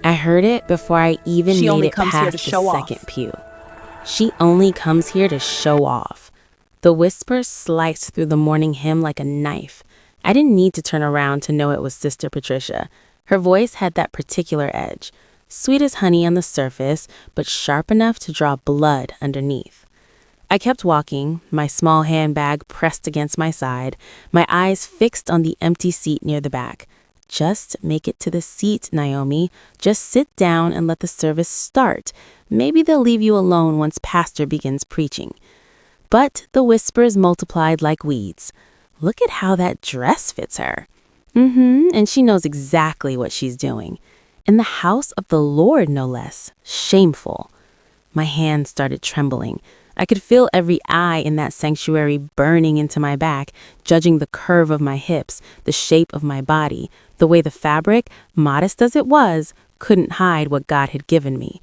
I heard it before I even She made only it comes here past to the show off. second pew. She only comes here to show off. The whisper sliced through the morning hymn like a knife. I didn't need to turn around to know it was Sister Patricia. Her voice had that particular edge, sweet as honey on the surface, but sharp enough to draw blood underneath. I kept walking, my small handbag pressed against my side, my eyes fixed on the empty seat near the back. Just make it to the seat, Naomi. Just sit down and let the service start. Maybe they'll leave you alone once Pastor begins preaching. But the whispers multiplied like weeds. Look at how that dress fits her. And she knows exactly what she's doing. In the house of the Lord, no less. Shameful. My hands started trembling. I could feel every eye in that sanctuary burning into my back, judging the curve of my hips, the shape of my body, the way the fabric, modest as it was, couldn't hide what God had given me.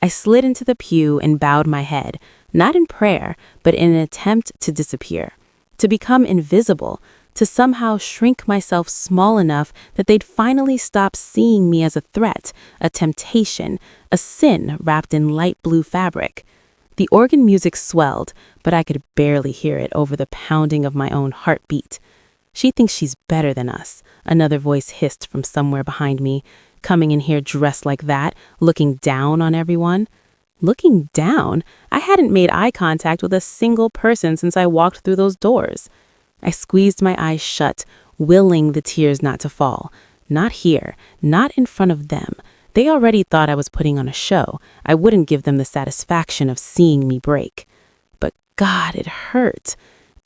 I slid into the pew and bowed my head, not in prayer, but in an attempt to disappear, to become invisible, to somehow shrink myself small enough that they'd finally stop seeing me as a threat, a temptation, a sin wrapped in light blue fabric. The organ music swelled, but I could barely hear it over the pounding of my own heartbeat. She thinks she's better than us, another voice hissed from somewhere behind me, coming in here dressed like that, looking down on everyone. Looking down? I hadn't made eye contact with a single person since I walked through those doors. I squeezed my eyes shut, willing the tears not to fall. Not here, not in front of them. They already thought I was putting on a show. I wouldn't give them the satisfaction of seeing me break. But God, it hurt.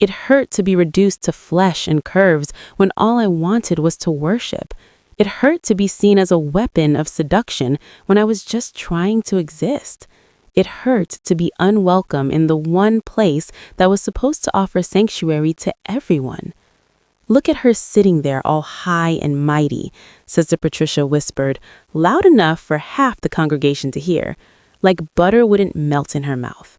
It hurt to be reduced to flesh and curves when all I wanted was to worship. It hurt to be seen as a weapon of seduction when I was just trying to exist. It hurt to be unwelcome in the one place that was supposed to offer sanctuary to everyone. Look at her sitting there all high and mighty, Sister Patricia whispered, loud enough for half the congregation to hear, like butter wouldn't melt in her mouth.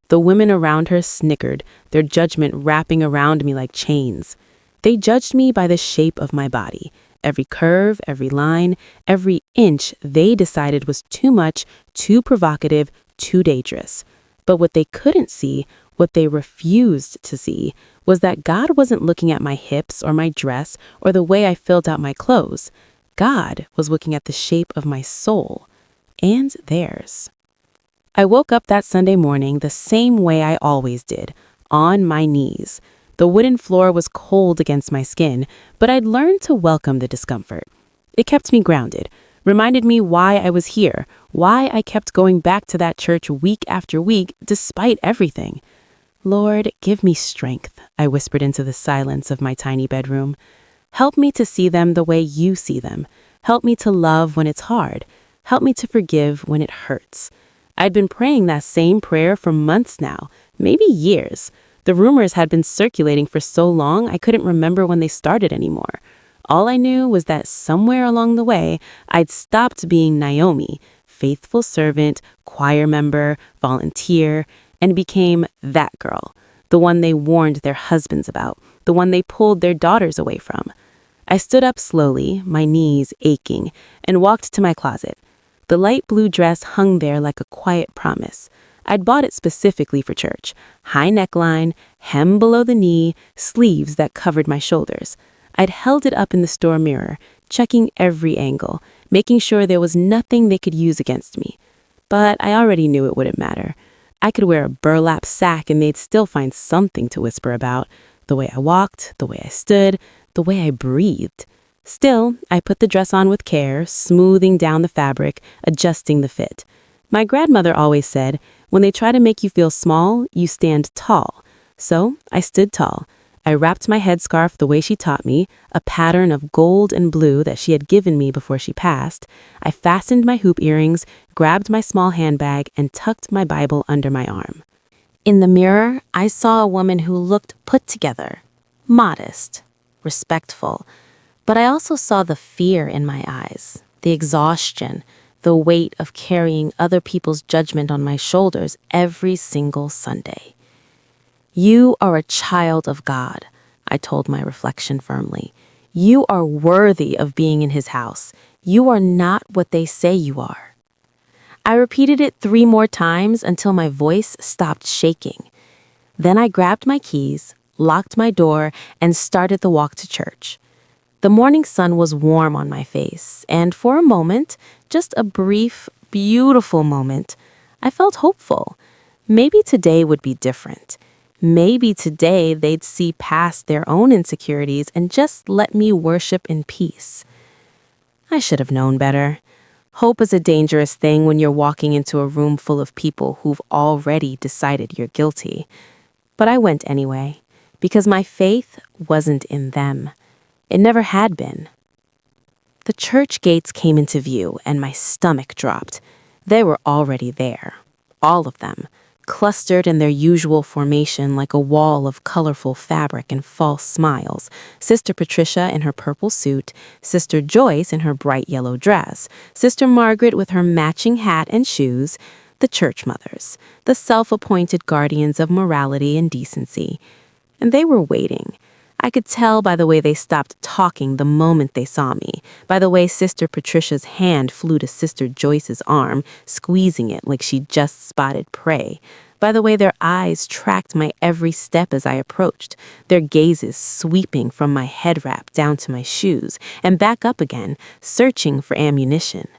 The women around her snickered, their judgment wrapping around me like chains. They judged me by the shape of my body. Every curve, every line, every inch they decided was too much, too provocative, too dangerous. But what they couldn't see, what they refused to see, was that God wasn't looking at my hips or my dress or the way I filled out my clothes. God was looking at the shape of my soul and theirs. I woke up that Sunday morning the same way I always did, on my knees. The wooden floor was cold against my skin, but I'd learned to welcome the discomfort. It kept me grounded, reminded me why I was here, why I kept going back to that church week after week despite everything. Lord, give me strength, I whispered into the silence of my tiny bedroom. Help me to see them the way you see them. Help me to love when it's hard. Help me to forgive when it hurts. I'd been praying that same prayer for months now, maybe years. The rumors had been circulating for so long I couldn't remember when they started anymore. All I knew was that somewhere along the way, I'd stopped being Naomi, faithful servant, choir member, volunteer, and became that girl, the one they warned their husbands about, the one they pulled their daughters away from. I stood up slowly, my knees aching, and walked to my closet. The light blue dress hung there like a quiet promise. I'd bought it specifically for church. High neckline, hem below the knee, sleeves that covered my shoulders. I'd held it up in the store mirror, checking every angle, making sure there was nothing they could use against me. But I already knew it wouldn't matter. I could wear a burlap sack and they'd still find something to whisper about. The way I walked, the way I stood, the way I breathed. Still, I put the dress on with care, smoothing down the fabric, adjusting the fit. My grandmother always said, when they try to make you feel small, you stand tall. So I stood tall. I wrapped my headscarf the way she taught me, a pattern of gold and blue that she had given me before she passed. I fastened my hoop earrings, grabbed my small handbag, and tucked my Bible under my arm. In the mirror, I saw a woman who looked put together, modest, respectful. But I also saw the fear in my eyes, the exhaustion, the weight of carrying other people's judgment on my shoulders every single Sunday. You are a child of God, I told my reflection firmly. You are worthy of being in his house. You are not what they say you are." I repeated it 3 more times until my voice stopped shaking. Then I grabbed my keys, locked my door, and started the walk to church. The morning sun was warm on my face, and for a moment, just a brief, beautiful moment, I felt hopeful. Maybe today would be different. Maybe today they'd see past their own insecurities and just let me worship in peace. I should have known better. Hope is a dangerous thing when you're walking into a room full of people who've already decided you're guilty. But I went anyway, because my faith wasn't in them. It never had been. The church gates came into view, and my stomach dropped. They were already there, all of them, clustered in their usual formation like a wall of colorful fabric and false smiles. Sister Patricia in her purple suit, Sister Joyce in her bright yellow dress, Sister Margaret with her matching hat and shoes, the church mothers, the self-appointed guardians of morality and decency. And they were waiting. I could tell by the way they stopped talking the moment they saw me, by the way Sister Patricia's hand flew to Sister Joyce's arm, squeezing it like she'd just spotted prey, by the way their eyes tracked my every step as I approached, their gazes sweeping from my head wrap down to my shoes and back up again, searching for ammunition.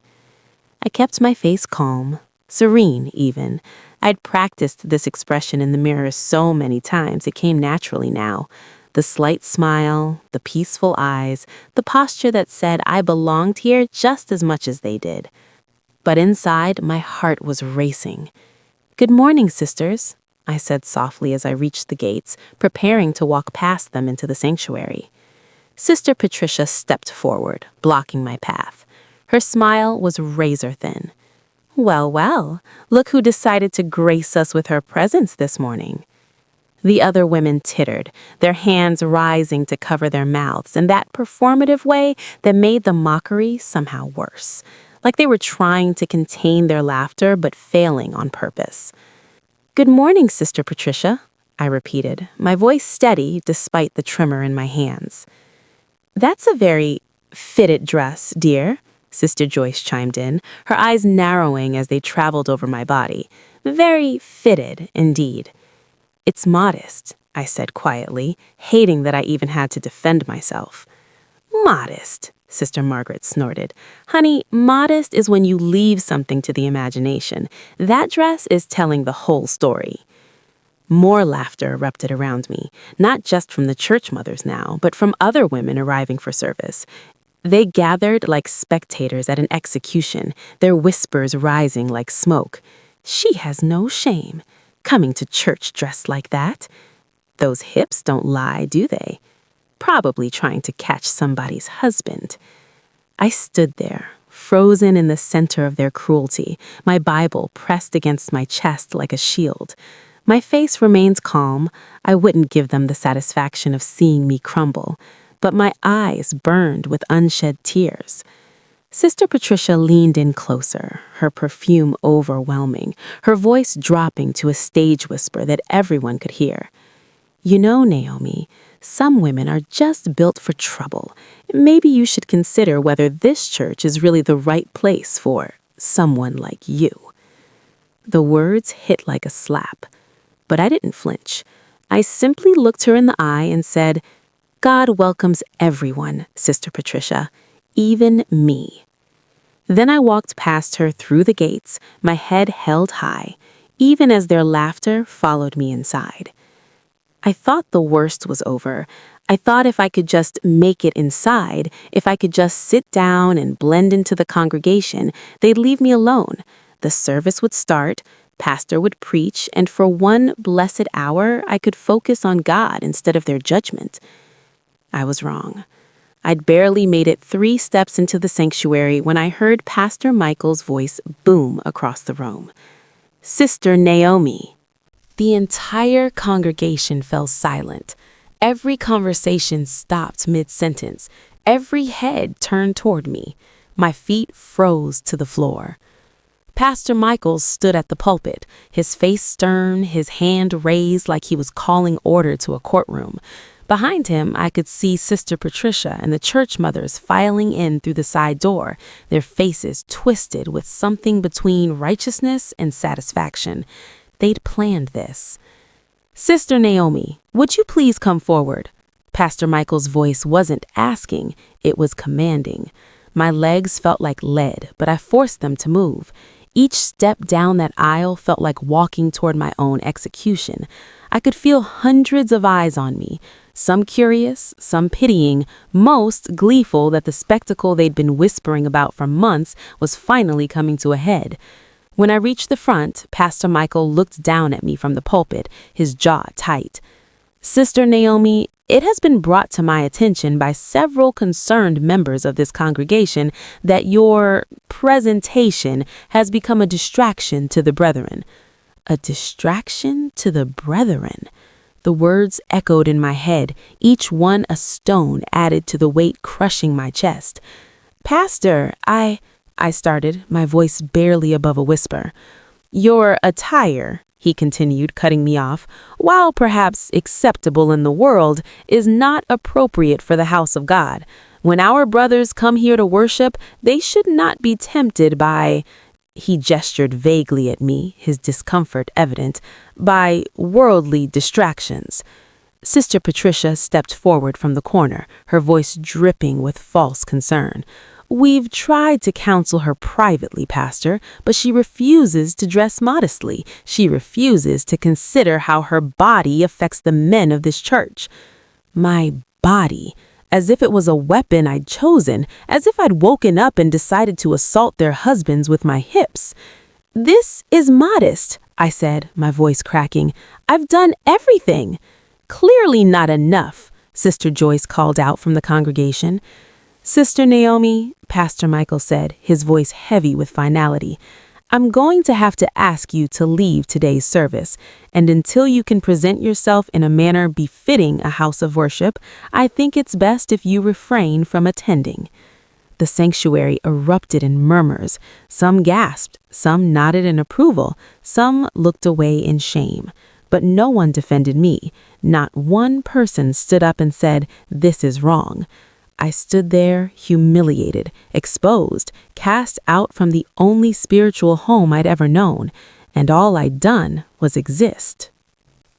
I kept my face calm, serene even. I'd practiced this expression in the mirror so many times it came naturally now. The slight smile, the peaceful eyes, the posture that said I belonged here just as much as they did. But inside, my heart was racing. "Good morning, sisters," I said softly as I reached the gates, preparing to walk past them into the sanctuary. Sister Patricia stepped forward, blocking my path. Her smile was razor thin. "Well, well, look who decided to grace us with her presence this morning." The other women tittered, their hands rising to cover their mouths in that performative way that made the mockery somehow worse, like they were trying to contain their laughter but failing on purpose. "Good morning, Sister Patricia," I repeated, my voice steady despite the tremor in my hands. "That's a very fitted dress, dear," Sister Joyce chimed in, her eyes narrowing as they traveled over my body. "Very fitted, indeed." "It's modest," I said quietly, hating that I even had to defend myself. "Modest," Sister Margaret snorted. "Honey, modest is when you leave something to the imagination. That dress is telling the whole story." More laughter erupted around me, not just from the church mothers now, but from other women arriving for service. They gathered like spectators at an execution, their whispers rising like smoke. "She has no shame. Coming to church dressed like that. Those hips don't lie, do they? Probably trying to catch somebody's husband." I stood there, frozen in the center of their cruelty, my Bible pressed against my chest like a shield. My face remains calm. I wouldn't give them the satisfaction of seeing me crumble, but my eyes burned with unshed tears. Sister Patricia leaned in closer, her perfume overwhelming, her voice dropping to a stage whisper that everyone could hear. "You know, Naomi, some women are just built for trouble. Maybe you should consider whether this church is really the right place for someone like you." The words hit like a slap, but I didn't flinch. I simply looked her in the eye and said, "God welcomes everyone, Sister Patricia, even me." Then I walked past her through the gates, my head held high, even as their laughter followed me inside. I thought the worst was over. I thought if I could just make it inside, if I could just sit down and blend into the congregation, they'd leave me alone. The service would start, pastor would preach, and for one blessed hour, I could focus on God instead of their judgment. I was wrong. I'd barely made it 3 steps into the sanctuary when I heard Pastor Michael's voice boom across the room. "Sister Naomi." The entire congregation fell silent. Every conversation stopped mid-sentence. Every head turned toward me. My feet froze to the floor. Pastor Michael stood at the pulpit, his face stern, his hand raised like he was calling order to a courtroom. Behind him, I could see Sister Patricia and the church mothers filing in through the side door, their faces twisted with something between righteousness and satisfaction. They'd planned this. "Sister Naomi, would you please come forward?" Pastor Michael's voice wasn't asking, it was commanding. My legs felt like lead, but I forced them to move. Each step down that aisle felt like walking toward my own execution. I could feel hundreds of eyes on me, some curious, some pitying, most gleeful that the spectacle they'd been whispering about for months was finally coming to a head. When I reached the front, Pastor Michael looked down at me from the pulpit, his jaw tight. "Sister Naomi, it has been brought to my attention by several concerned members of this congregation that your presentation has become a distraction to the brethren." A distraction to the brethren. The words echoed in my head, each one a stone added to the weight crushing my chest. "Pastor, I started, my voice barely above a whisper. "Your attire," he continued, cutting me off, "while perhaps acceptable in the world, is not appropriate for the house of God. When our brothers come here to worship, they should not be tempted by," he gestured vaguely at me, his discomfort evident, "by worldly distractions." Sister Patricia stepped forward from the corner, her voice dripping with false concern. "We've tried to counsel her privately, Pastor, but she refuses to dress modestly. She refuses to consider how her body affects the men of this church." My body, as if it was a weapon I'd chosen, as if I'd woken up and decided to assault their husbands with my hips. "This is modest," I said, my voice cracking. "I've done everything." "Clearly not enough," Sister Joyce called out from the congregation. "Sister Naomi," Pastor Michael said, his voice heavy with finality, "I'm going to have to ask you to leave today's service, and until you can present yourself in a manner befitting a house of worship, I think it's best if you refrain from attending." The sanctuary erupted in murmurs. Some gasped, some nodded in approval, some looked away in shame. But no one defended me. Not one person stood up and said, "This is wrong." I stood there, humiliated, exposed, cast out from the only spiritual home I'd ever known, and all I'd done was exist.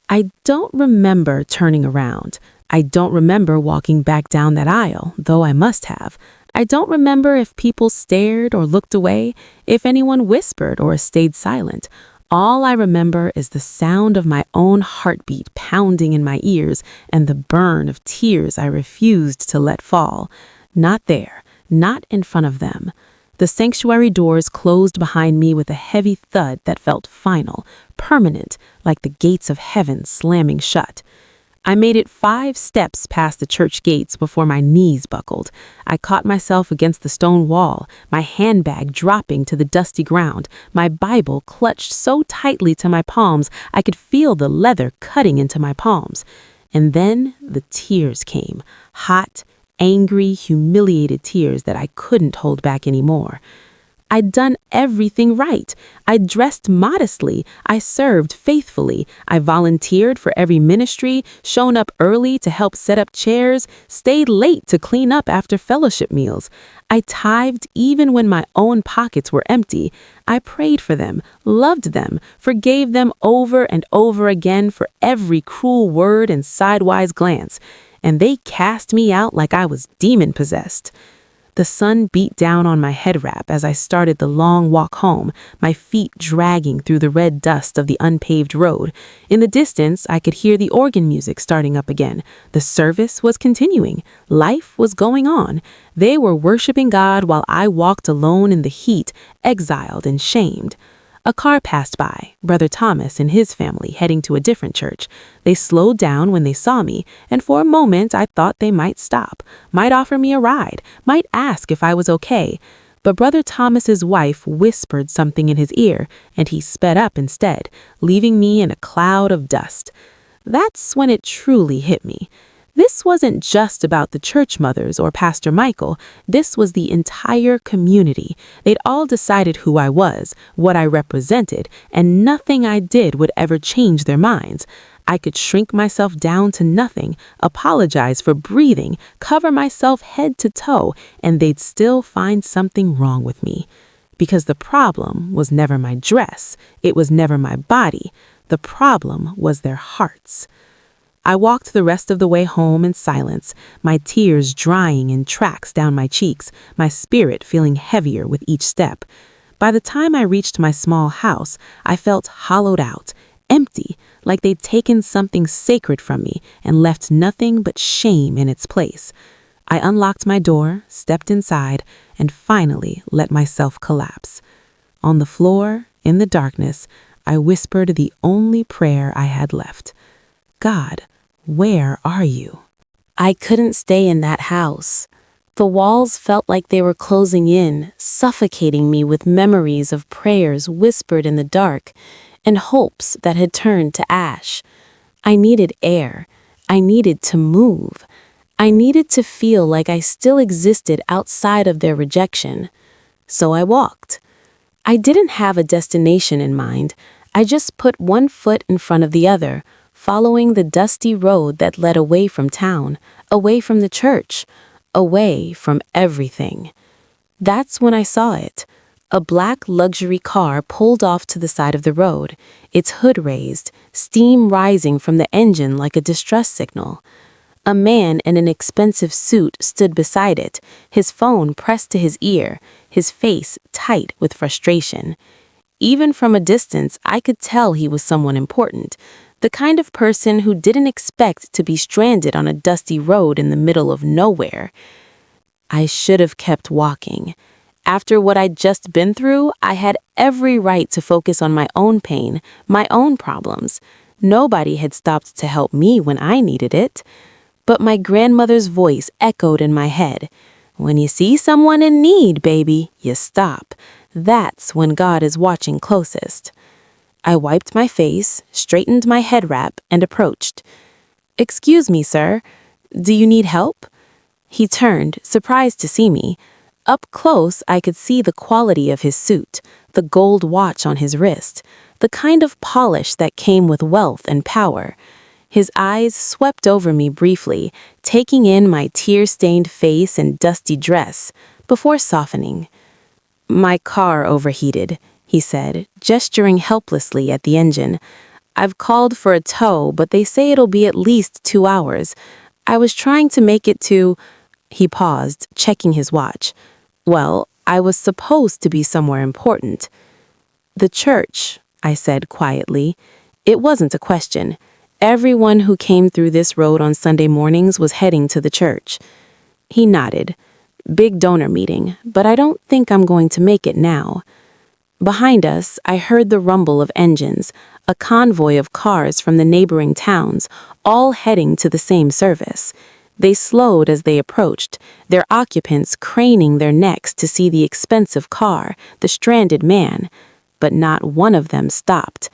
I don't remember turning around. I don't remember walking back down that aisle, though I must have. I don't remember if people stared or looked away, if anyone whispered or stayed silent. All I remember is the sound of my own heartbeat pounding in my ears and the burn of tears I refused to let fall. Not there, not in front of them. The sanctuary doors closed behind me with a heavy thud that felt final, permanent, like the gates of heaven slamming shut. I made it 5 steps past the church gates before my knees buckled. I caught myself against the stone wall, my handbag dropping to the dusty ground, my Bible clutched so tightly to my palms I could feel the leather cutting into my palms. And then the tears came, hot, angry, humiliated tears that I couldn't hold back anymore. I'd done everything right. I dressed modestly. I served faithfully. I volunteered for every ministry, shown up early to help set up chairs, stayed late to clean up after fellowship meals. I tithed even when my own pockets were empty. I prayed for them, loved them, forgave them over and over again for every cruel word and sidewise glance. And they cast me out like I was demon-possessed. The sun beat down on my head wrap as I started the long walk home, my feet dragging through the red dust of the unpaved road. In the distance, I could hear the organ music starting up again. The service was continuing. Life was going on. They were worshiping God while I walked alone in the heat, exiled and shamed. A car passed by, Brother Thomas and his family heading to a different church. They slowed down when they saw me, and for a moment I thought they might stop, might offer me a ride, might ask if I was okay. But Brother Thomas's wife whispered something in his ear, and he sped up instead, leaving me in a cloud of dust. That's when it truly hit me. This wasn't just about the church mothers or Pastor Michael. This was the entire community. They'd all decided who I was, what I represented, and nothing I did would ever change their minds. I could shrink myself down to nothing, apologize for breathing, cover myself head to toe, and they'd still find something wrong with me. Because the problem was never my dress, it was never my body. The problem was their hearts. I walked the rest of the way home in silence, my tears drying in tracks down my cheeks, my spirit feeling heavier with each step. By the time I reached my small house, I felt hollowed out, empty, like they'd taken something sacred from me and left nothing but shame in its place. I unlocked my door, stepped inside, and finally let myself collapse. On the floor, in the darkness, I whispered the only prayer I had left. God, where are you? I couldn't stay in that house. The walls felt like they were closing in, suffocating me with memories of prayers whispered in the dark and hopes that had turned to ash. I needed air. I needed to move. I needed to feel like I still existed outside of their rejection. So I walked. I didn't have a destination in mind. I just put one foot in front of the other, following the dusty road that led away from town, away from the church, away from everything. That's when I saw it. A black luxury car pulled off to the side of the road, its hood raised, steam rising from the engine like a distress signal. A man in an expensive suit stood beside it, his phone pressed to his ear, his face tight with frustration. Even from a distance, I could tell he was someone important, the kind of person who didn't expect to be stranded on a dusty road in the middle of nowhere. I should have kept walking. After what I'd just been through, I had every right to focus on my own pain, my own problems. Nobody had stopped to help me when I needed it. But my grandmother's voice echoed in my head. When you see someone in need, baby, you stop. That's when God is watching closest. I wiped my face, straightened my head wrap, and approached. "Excuse me, sir. Do you need help?" He turned, surprised to see me. Up close, I could see the quality of his suit, the gold watch on his wrist, the kind of polish that came with wealth and power. His eyes swept over me briefly, taking in my tear-stained face and dusty dress, before softening. "My car overheated," he said, gesturing helplessly at the engine. "I've called for a tow, but they say it'll be at least 2 hours. I was trying to make it to—" He paused, checking his watch. "Well, I was supposed to be somewhere important." "The church," I said quietly. It wasn't a question. Everyone who came through this road on Sunday mornings was heading to the church. He nodded. "Big donor meeting, but I don't think I'm going to make it now." Behind us, I heard the rumble of engines, a convoy of cars from the neighboring towns, all heading to the same service. They slowed as they approached, their occupants craning their necks to see the expensive car, the stranded man. But not one of them stopped.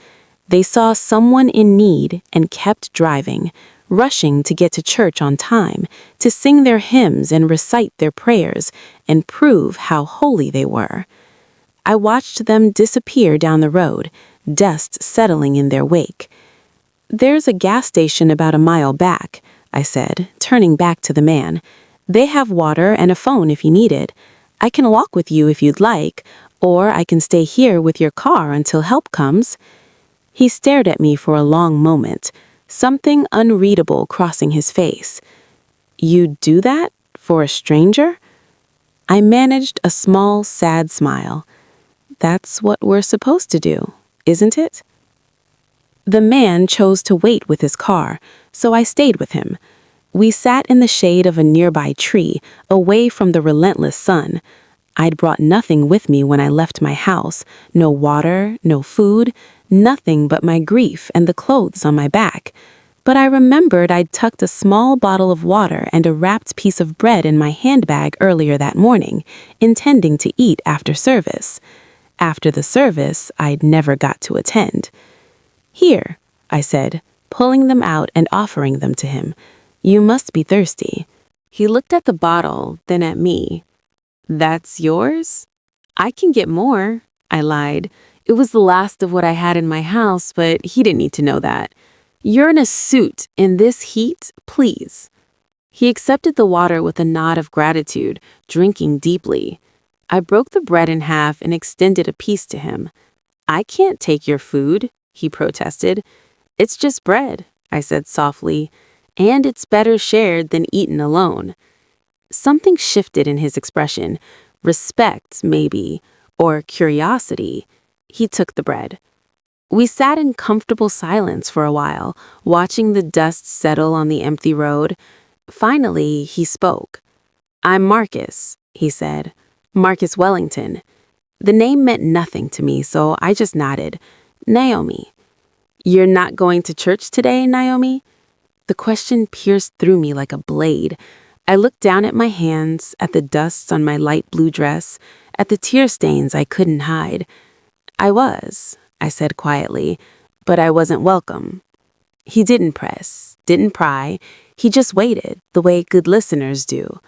They saw someone in need and kept driving, rushing to get to church on time, to sing their hymns and recite their prayers, and prove how holy they were. I watched them disappear down the road, dust settling in their wake. "There's a gas station about a mile back," I said, turning back to the man. "They have water and a phone if you need it. I can walk with you if you'd like, or I can stay here with your car until help comes." He stared at me for a long moment, something unreadable crossing his face. "You'd do that? For a stranger?" I managed a small, sad smile. "That's what we're supposed to do, isn't it?" The man chose to wait with his car, so I stayed with him. We sat in the shade of a nearby tree, away from the relentless sun. I'd brought nothing with me when I left my house, no water, no food, nothing but my grief and the clothes on my back. But I remembered I'd tucked a small bottle of water and a wrapped piece of bread in my handbag earlier that morning, intending to eat after service. After the service, I'd never got to attend. "Here," I said, pulling them out and offering them to him. "You must be thirsty." He looked at the bottle, then at me. "That's yours? I can get more," I lied. It was the last of what I had in my house, but he didn't need to know that. You're in a suit in this heat, please." He accepted the water with a nod of gratitude, drinking deeply. I broke the bread in half and extended a piece to him. "I can't take your food," he protested. "It's just bread," I said softly, "and it's better shared than eaten alone." Something shifted in his expression. Respect, maybe, or curiosity. He took the bread. We sat in comfortable silence for a while, watching the dust settle on the empty road. Finally, he spoke. "I'm Marcus," he said. "Marcus Wellington." The name meant nothing to me, so I just nodded. "Naomi." "You're not going to church today, Naomi?" The question pierced through me like a blade. I looked down at my hands, at the dust on my light blue dress, at the tear stains I couldn't hide. "I was," I said quietly, "but I wasn't welcome." He didn't press, didn't pry. He just waited, the way good listeners do.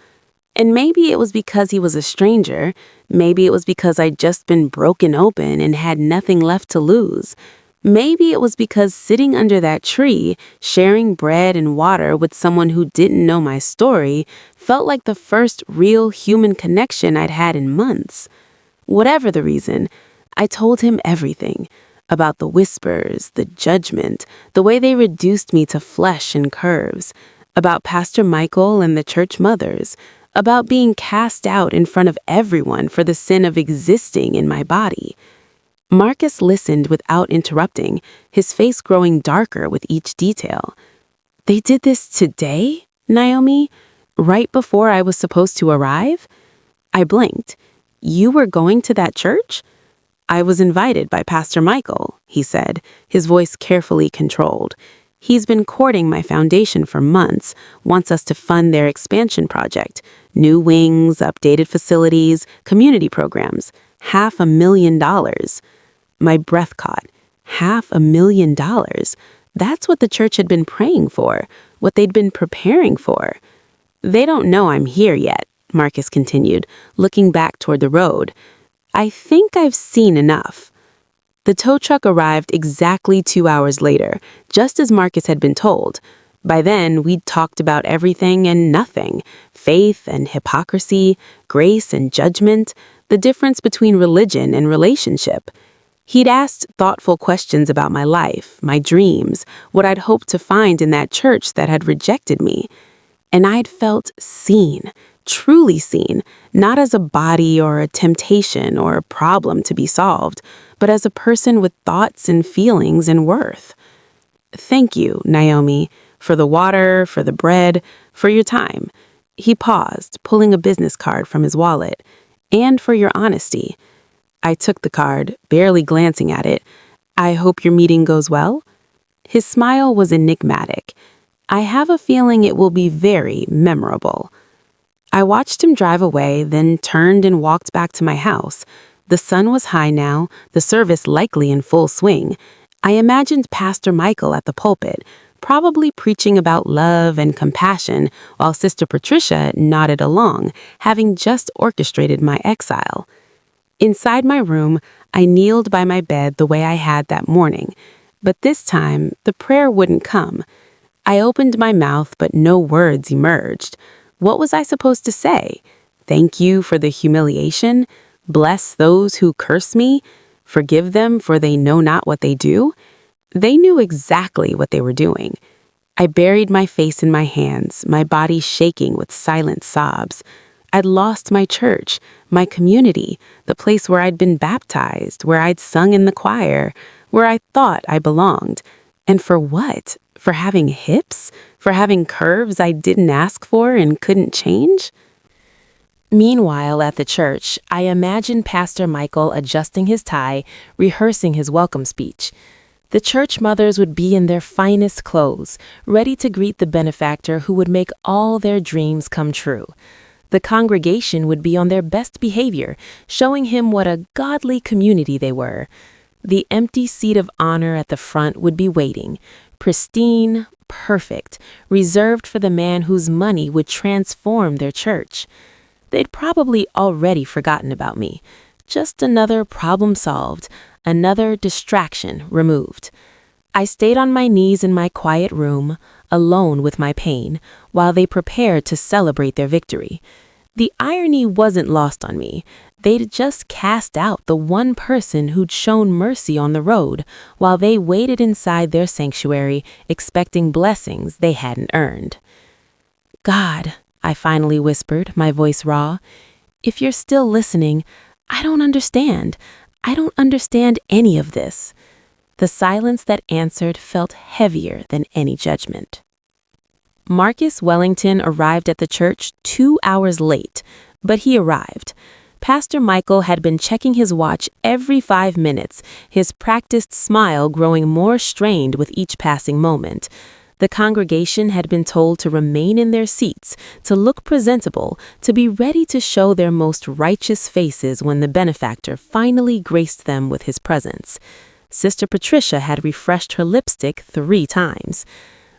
And maybe it was because he was a stranger. Maybe it was because I'd just been broken open and had nothing left to lose. Maybe it was because sitting under that tree, sharing bread and water with someone who didn't know my story, felt like the first real human connection I'd had in months. Whatever the reason, I told him everything. About the whispers, the judgment, the way they reduced me to flesh and curves. About Pastor Michael and the church mothers. About being cast out in front of everyone for the sin of existing in my body. Marcus listened without interrupting, his face growing darker with each detail. "They did this today, Naomi? Right before I was supposed to arrive?" I blinked. "You were going to that church?" "I was invited by Pastor Michael," he said, his voice carefully controlled. "He's been courting my foundation for months, wants us to fund their expansion project. New wings, updated facilities, community programs. $500,000. My breath caught. $500,000. That's what the church had been praying for, what they'd been preparing for. "They don't know I'm here yet," Marcus continued, looking back toward the road. "I think I've seen enough." The tow truck arrived exactly 2 hours later, just as Marcus had been told. By then, we'd talked about everything and nothing. Faith and hypocrisy, grace and judgment, the difference between religion and relationship. He'd asked thoughtful questions about my life, my dreams, what I'd hoped to find in that church that had rejected me. And I'd felt seen, truly seen, not as a body or a temptation or a problem to be solved, but as a person with thoughts and feelings and worth. "Thank you, Naomi, for the water, for the bread, for your time." He paused, pulling a business card from his wallet. "And for your honesty." I took the card, barely glancing at it. "I hope your meeting goes well?" His smile was enigmatic. "I have a feeling it will be very memorable." I watched him drive away, then turned and walked back to my house. The sun was high now, the service likely in full swing. I imagined Pastor Michael at the pulpit, probably preaching about love and compassion, while Sister Patricia nodded along, having just orchestrated my exile. Inside my room, I kneeled by my bed the way I had that morning, but this time the prayer wouldn't come. I opened my mouth, but no words emerged. What was I supposed to say? Thank you for the humiliation? Bless those who curse me? Forgive them, for they know not what they do? They knew exactly what they were doing. I buried my face in my hands, my body shaking with silent sobs. I'd lost my church, my community, the place where I'd been baptized, where I'd sung in the choir, where I thought I belonged. And for what? For having hips? For having curves I didn't ask for and couldn't change? Meanwhile, at the church, I imagined Pastor Michael adjusting his tie, rehearsing his welcome speech. The church mothers would be in their finest clothes, ready to greet the benefactor who would make all their dreams come true. The congregation would be on their best behavior, showing him what a godly community they were. The empty seat of honor at the front would be waiting, pristine, perfect, reserved for the man whose money would transform their church. They'd probably already forgotten about me. Just another problem solved, another distraction removed. I stayed on my knees in my quiet room, alone with my pain, while they prepared to celebrate their victory. The irony wasn't lost on me. They'd just cast out the one person who'd shown mercy on the road, while they waited inside their sanctuary, expecting blessings they hadn't earned. God, I finally whispered, my voice raw, if you're still listening, I don't understand. I don't understand any of this. The silence that answered felt heavier than any judgment. Marcus Wellington arrived at the church 2 hours late, but he arrived. Pastor Michael had been checking his watch every 5 minutes, his practiced smile growing more strained with each passing moment. The congregation had been told to remain in their seats, to look presentable, to be ready to show their most righteous faces when the benefactor finally graced them with his presence. Sister Patricia had refreshed her lipstick 3 times.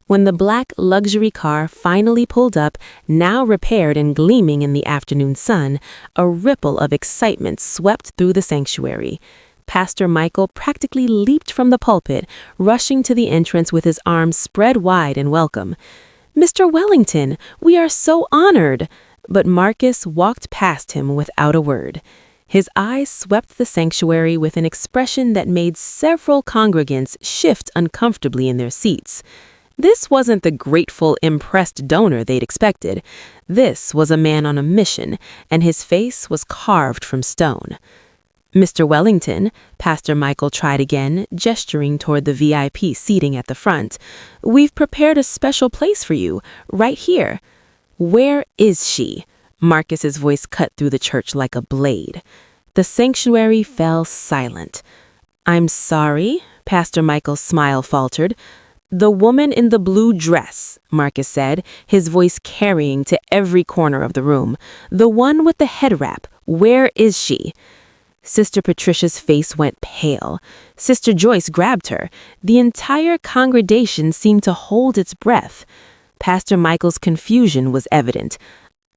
When the black luxury car finally pulled up, now repaired and gleaming in the afternoon sun, a ripple of excitement swept through the sanctuary. Pastor Michael practically leaped from the pulpit, rushing to the entrance with his arms spread wide in welcome. "Mr. Wellington, we are so honored!" But Marcus walked past him without a word. His eyes swept the sanctuary with an expression that made several congregants shift uncomfortably in their seats. This wasn't the grateful, impressed donor they'd expected. This was a man on a mission, and his face was carved from stone. "Mr. Wellington," Pastor Michael tried again, gesturing toward the VIP seating at the front, "we've prepared a special place for you, right here." "Where is she?" Marcus's voice cut through the church like a blade. The sanctuary fell silent. "I'm sorry," Pastor Michael's smile faltered. "The woman in the blue dress," Marcus said, his voice carrying to every corner of the room. "The one with the head wrap. Where is she?" Sister Patricia's face went pale. Sister Joyce grabbed her. The entire congregation seemed to hold its breath. Pastor Michael's confusion was evident.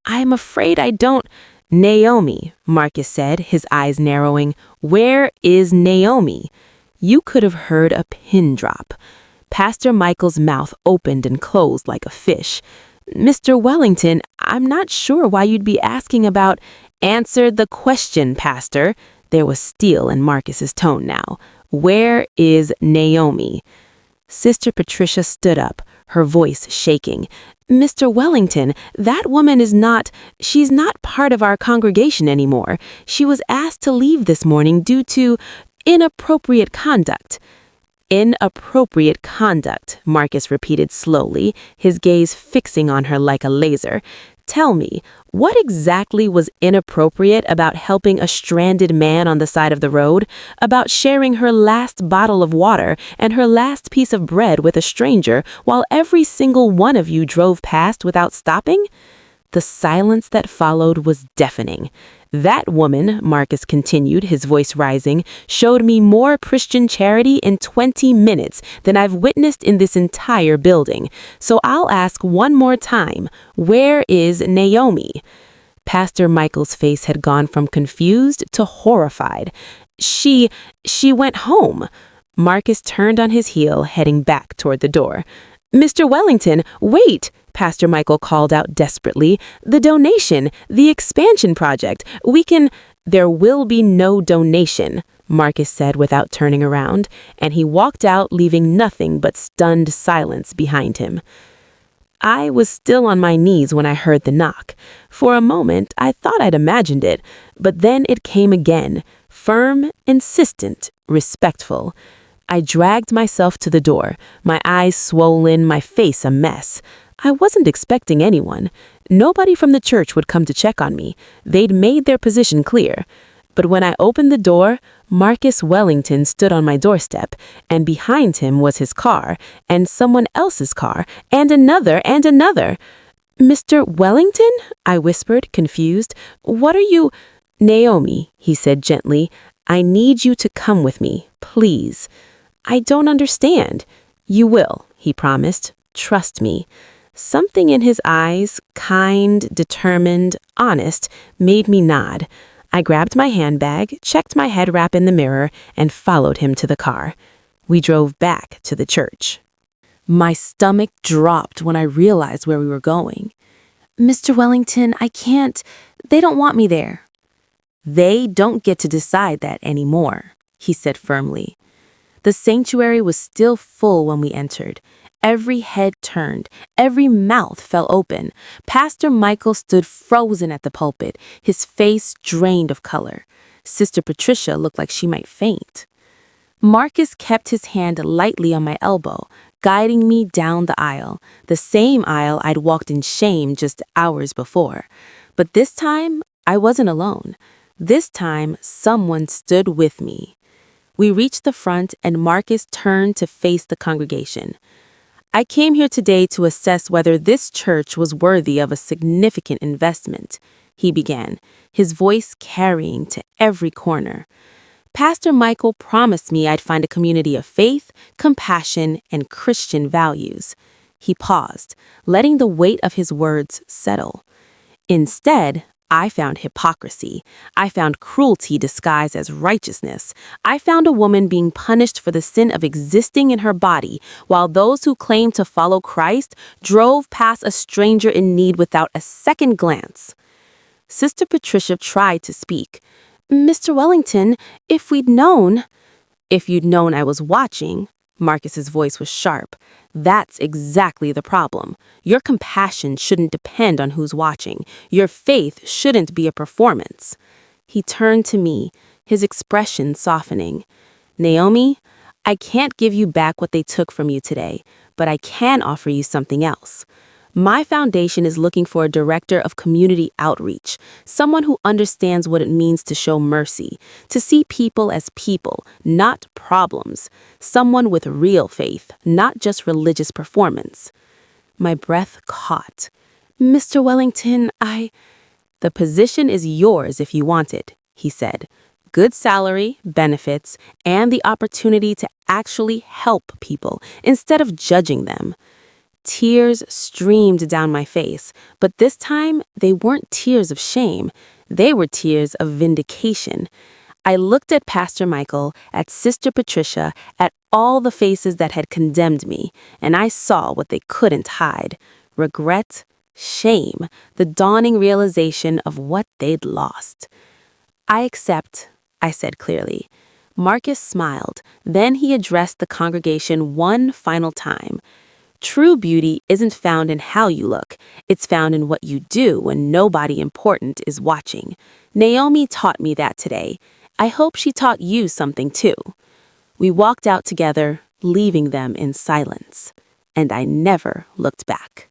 "I'm afraid I don't—" "Naomi," Marcus said, his eyes narrowing. "Where is Naomi?" You could have heard a pin drop. Pastor Michael's mouth opened and closed like a fish. "Mr. Wellington, I'm not sure why you'd be asking about—" "Answer the question, Pastor." There was steel in Marcus's tone now. "Where is Naomi?" Sister Patricia stood up, her voice shaking. "Mr. Wellington, that woman she's not part of our congregation anymore. She was asked to leave this morning due to inappropriate conduct." "Inappropriate conduct," Marcus repeated slowly, his gaze fixing on her like a laser. "Tell me, what exactly was inappropriate about helping a stranded man on the side of the road, about sharing her last bottle of water and her last piece of bread with a stranger while every single one of you drove past without stopping?" The silence that followed was deafening. "That woman," Marcus continued, his voice rising, "showed me more Christian charity in 20 minutes than I've witnessed in this entire building. So I'll ask one more time, where is Naomi?" Pastor Michael's face had gone from confused to horrified. She went home." Marcus turned on his heel, heading back toward the door. "Mr. Wellington, wait!" Pastor Michael called out desperately. "The donation, the expansion project, There will be no donation," Marcus said without turning around, and he walked out, leaving nothing but stunned silence behind him. I was still on my knees when I heard the knock. For a moment, I thought I'd imagined it, but then it came again, firm, insistent, respectful. I dragged myself to the door, my eyes swollen, my face a mess. I wasn't expecting anyone. Nobody from the church would come to check on me. They'd made their position clear. But when I opened the door, Marcus Wellington stood on my doorstep, and behind him was his car, and someone else's car, and another, and another. "Mr. Wellington?" I whispered, confused. "What are you—" "Naomi," he said gently, "I need you to come with me, please." "I don't understand." "You will," he promised. "Trust me." Something in his eyes, kind, determined, honest, made me nod. I grabbed my handbag, checked my head wrap in the mirror, and followed him to the car. We drove back to the church. My stomach dropped when I realized where we were going. Mr. Wellington, I can't. They don't want me there. They don't get to decide that anymore, he said firmly. The sanctuary was still full when we entered. Every head turned, every mouth fell open. Pastor Michael stood frozen at the pulpit, his face drained of color. Sister Patricia looked like she might faint. Marcus kept his hand lightly on my elbow, guiding me down the aisle, the same aisle I'd walked in shame just hours before. But this time, I wasn't alone. This time, someone stood with me. We reached the front and Marcus turned to face the congregation. I came here today to assess whether this church was worthy of a significant investment, he began, his voice carrying to every corner. Pastor Michael promised me I'd find a community of faith, compassion, and Christian values. He paused, letting the weight of his words settle. Instead, I found hypocrisy. I found cruelty disguised as righteousness. I found a woman being punished for the sin of existing in her body, while those who claimed to follow Christ drove past a stranger in need without a second glance. Sister Patricia tried to speak. Mr. Wellington, if you'd known I was watching, Marcus's voice was sharp. That's exactly the problem. Your compassion shouldn't depend on who's watching. Your faith shouldn't be a performance. He turned to me, his expression softening. Naomi, I can't give you back what they took from you today, but I can offer you something else. My foundation is looking for a director of community outreach, someone who understands what it means to show mercy, to see people as people, not problems, someone with real faith, not just religious performance. My breath caught. Mr. Wellington, The position is yours if you want it, he said. Good salary, benefits, and the opportunity to actually help people instead of judging them. Tears streamed down my face, but this time they weren't tears of shame. They were tears of vindication. I looked at Pastor Michael, at Sister Patricia, at all the faces that had condemned me, and I saw what they couldn't hide. Regret, shame, the dawning realization of what they'd lost. I accept, I said clearly. Marcus smiled. Then he addressed the congregation one final time. True beauty isn't found in how you look. It's found in what you do when nobody important is watching. Naomi taught me that today. I hope she taught you something too. We walked out together, leaving them in silence. And I never looked back.